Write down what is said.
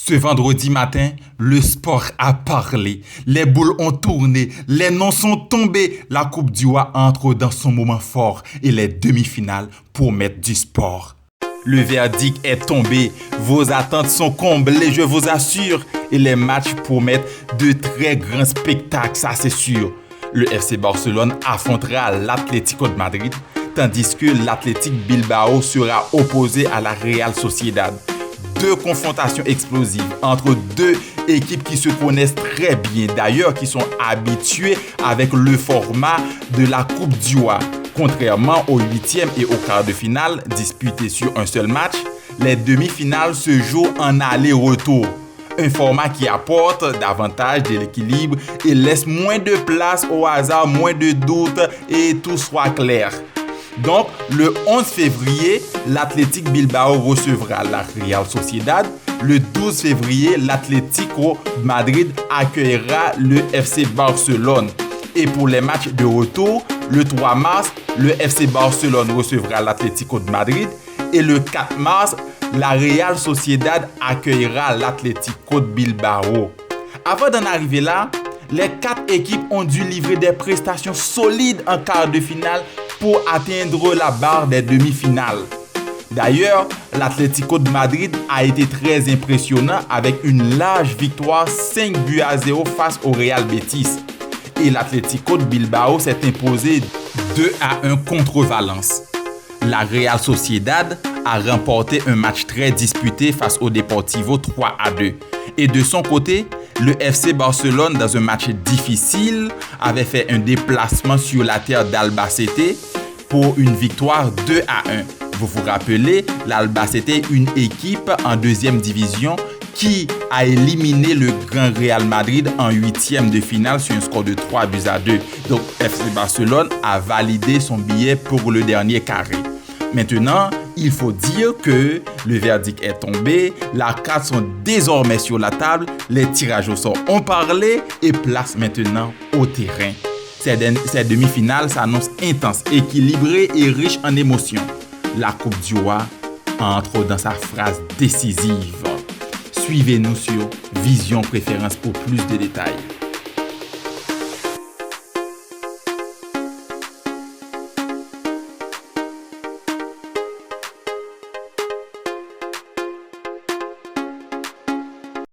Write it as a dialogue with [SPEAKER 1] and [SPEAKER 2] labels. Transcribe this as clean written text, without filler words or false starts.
[SPEAKER 1] Ce vendredi matin, le sport a parlé. Les boules ont tourné, les noms sont tombés. La Coupe du Roi entre dans son moment fort et les demi-finales promettent du sport. Le verdict est tombé, vos attentes sont comblées, je vous assure. Et les matchs promettent de très grands spectacles, ça c'est sûr. Le FC Barcelone affrontera l'Atlético de Madrid, tandis que l'Athletic Bilbao sera opposé à la Real Sociedad. Deux confrontations explosives entre deux équipes qui se connaissent très bien, d'ailleurs qui sont habituées avec le format de la Coupe du Roi. Contrairement aux huitièmes et aux quarts de finale disputés sur un seul match, les demi-finales se jouent en aller-retour. Un format qui apporte davantage de l'équilibre et laisse moins de place au hasard, moins de doutes et tout soit clair. Donc, le 11 février, l'Athletic Bilbao recevra la Real Sociedad. Le 12 février, l'Atlético Madrid accueillera le FC Barcelone. Et pour les matchs de retour, le 3 mars, le FC Barcelone recevra l'Atlético de Madrid. Et le 4 mars, la Real Sociedad accueillera l'Atlético de Bilbao. Avant d'en arriver là, les quatre équipes ont dû livrer des prestations solides en quart de finale pour atteindre la barre des demi-finales. D'ailleurs, l'Atlético de Madrid a été très impressionnant avec une large victoire 5-0 face au Real Betis. Et l'Atlético de Bilbao s'est imposé 2-1 contre Valence. La Real Sociedad a remporté un match très disputé face au Deportivo 3-2. Et de son côté, le FC Barcelone, dans un match difficile, avait fait un déplacement sur la terre d'Albacete pour une victoire 2-1. Vous vous rappelez, l'Albacete est une équipe en deuxième division qui a éliminé le Grand Real Madrid en huitième de finale sur un score de 3-2. Donc, FC Barcelone a validé son billet pour le dernier carré. Maintenant, il faut dire que le verdict est tombé, les cartes sont désormais sur la table, les tirages au sort ont parlé et place maintenant au terrain. Cette demi-finale s'annonce intense, équilibrée et riche en émotions. La Coupe du Roi entre dans sa phase décisive. Suivez-nous sur Vision Préférence pour plus de détails.